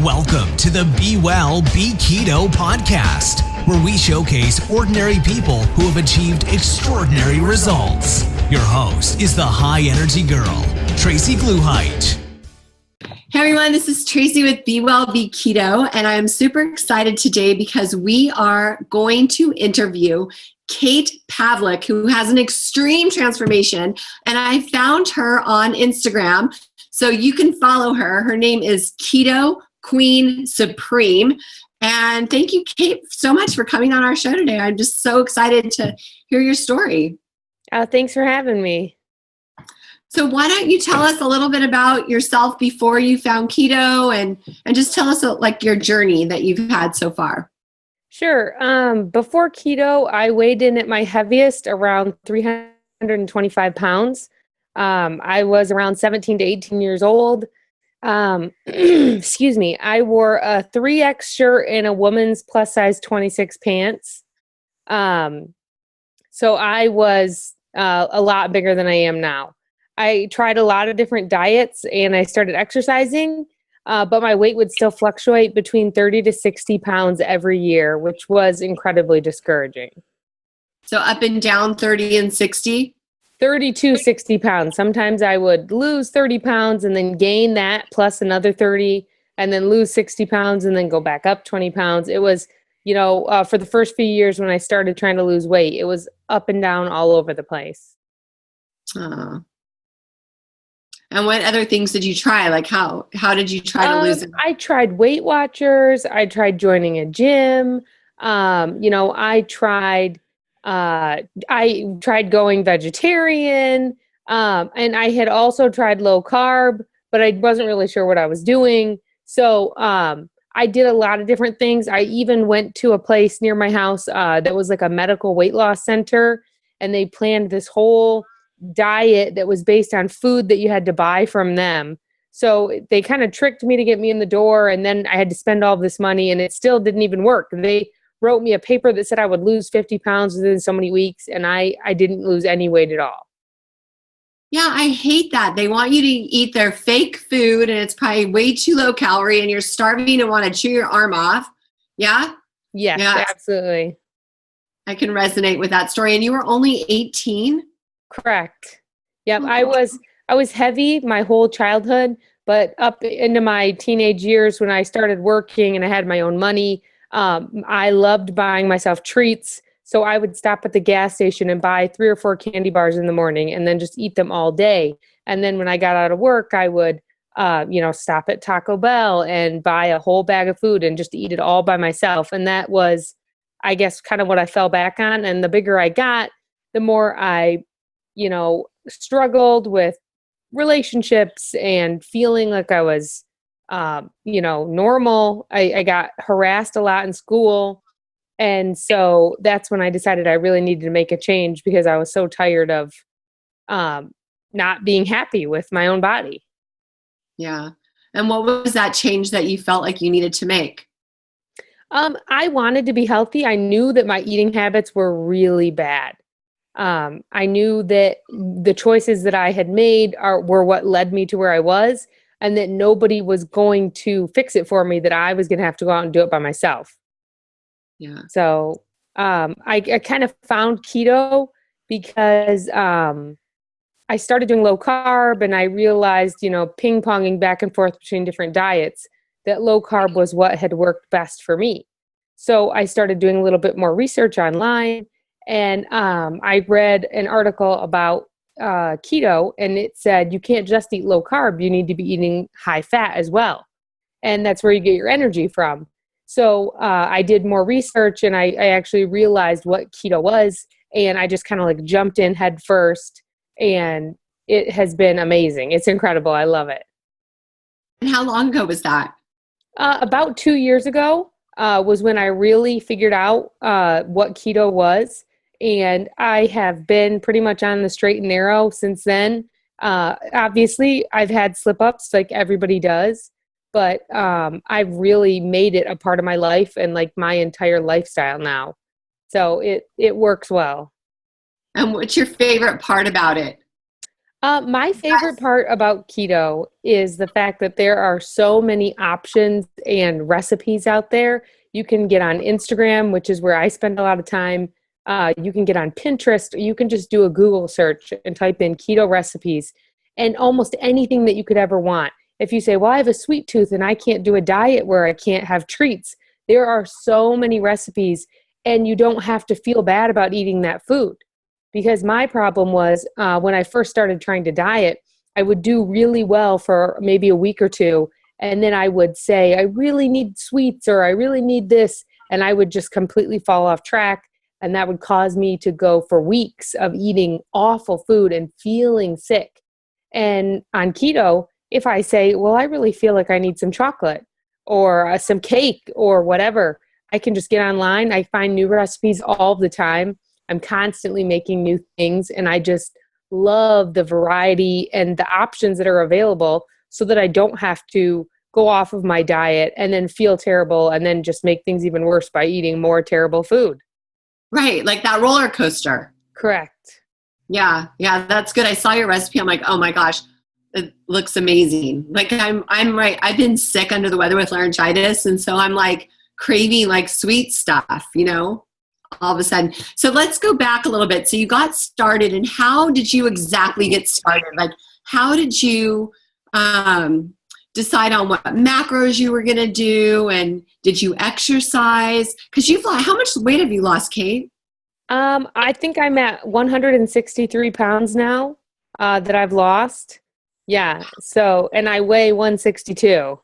Welcome to the Be Well, Be Keto podcast, where we showcase ordinary people who have achieved extraordinary results. Your host is the high energy girl, Tracy Gluhite. Hey everyone, this is Tracy with Be Well, Be Keto, and I'm super excited today because we are going to interview Kate Pavlick, who has an extreme transformation, and I found her on Instagram, so you can follow her. Her name is Keto Queen Supreme, and thank you, Kate, so much for coming on our show today. I'm just so excited to hear your story. Thanks for having me. So why don't you tell us a little bit about yourself before you found keto and just tell us like your journey that you've had so far. Sure. Before keto, I weighed in at my heaviest around 325 pounds. I was around 17 to 18 years old. Excuse me. I wore a 3X shirt and a woman's plus size 26 pants. So I was a lot bigger than I am now. I tried a lot of different diets and I started exercising, but my weight would still fluctuate between 30 to 60 pounds every year, which was incredibly discouraging. So up and down 30 and 60? 30 to 60 pounds. Sometimes I would lose 30 pounds and then gain that plus another 30 and then lose 60 pounds and then go back up 20 pounds. It was, for the first few years when I started trying to lose weight, it was up and down all over the place. And what other things did you try? Like how did you try to lose it? I tried Weight Watchers. I tried joining a gym. I tried going vegetarian. And I had also tried low carb, but I wasn't really sure what I was doing. So I did a lot of different things. I even went to a place near my house that was like a medical weight loss center, and they planned this whole diet that was based on food that you had to buy from them. So they kind of tricked me to get me in the door, and then I had to spend all this money and it still didn't even work. They wrote me a paper that said I would lose 50 pounds within so many weeks, and I didn't lose any weight at all. Yeah, I hate that. They want you to eat their fake food and it's probably way too low calorie and you're starving and want to chew your arm off. Yeah? Yes, yeah. Absolutely. I can resonate with that story. And you were only 18? Correct. Yep. I was heavy my whole childhood, but up into my teenage years when I started working and I had my own money, I loved buying myself treats. So I would stop at the gas station and buy 3 or 4 candy bars in the morning and then just eat them all day. And then when I got out of work, I would, stop at Taco Bell and buy a whole bag of food and just eat it all by myself. And that was, I guess, kind of what I fell back on. And the bigger I got, the more I struggled with relationships and feeling like I was, normal. I got harassed a lot in school. And so that's when I decided I really needed to make a change because I was so tired of not being happy with my own body. Yeah. And what was that change that you felt like you needed to make? I wanted to be healthy. I knew that my eating habits were really bad. I knew that the choices that I had made were what led me to where I was, and that nobody was going to fix it for me, that I was going to have to go out and do it by myself. Yeah. So I kind of found keto because I started doing low carb, and I realized, ping-ponging back and forth between different diets, that low carb was what had worked best for me. So I started doing a little bit more research online. And I read an article about keto, and it said you can't just eat low carb. You need to be eating high fat as well. And that's where you get your energy from. So I did more research, and I actually realized what keto was. And I just kind of like jumped in head first. And it has been amazing. It's incredible. I love it. And how long ago was that? About 2 years ago was when I really figured out what keto was. And I have been pretty much on the straight and narrow since then. Obviously, I've had slip-ups like everybody does, but I've really made it a part of my life and like my entire lifestyle now. So it works well. And what's your favorite part about it? My favorite part about keto is the fact that there are so many options and recipes out there. You can get on Instagram, which is where I spend a lot of time. You can get on Pinterest. You can just do a Google search and type in keto recipes and almost anything that you could ever want. If you say, well, I have a sweet tooth and I can't do a diet where I can't have treats, there are so many recipes and you don't have to feel bad about eating that food. Because my problem was when I first started trying to diet, I would do really well for maybe a week or two. And then I would say, I really need sweets or I really need this. And I would just completely fall off track. And that would cause me to go for weeks of eating awful food and feeling sick. And on keto, if I say, well, I really feel like I need some chocolate or some cake or whatever, I can just get online. I find new recipes all the time. I'm constantly making new things, and I just love the variety and the options that are available so that I don't have to go off of my diet and then feel terrible and then just make things even worse by eating more terrible food. Right. Like that roller coaster. Correct. Yeah. Yeah. That's good. I saw your recipe. I'm like, oh my gosh, it looks amazing. Like I'm right. I've been sick under the weather with laryngitis. And so I'm like craving like sweet stuff, all of a sudden. So let's go back a little bit. So you got started, and how did you exactly get started? Like, how did you decide on what macros you were going to do? And did you exercise? Because how much weight have you lost, Kate? I think I'm at 163 pounds now that I've lost. Yeah. So, and I weigh 162.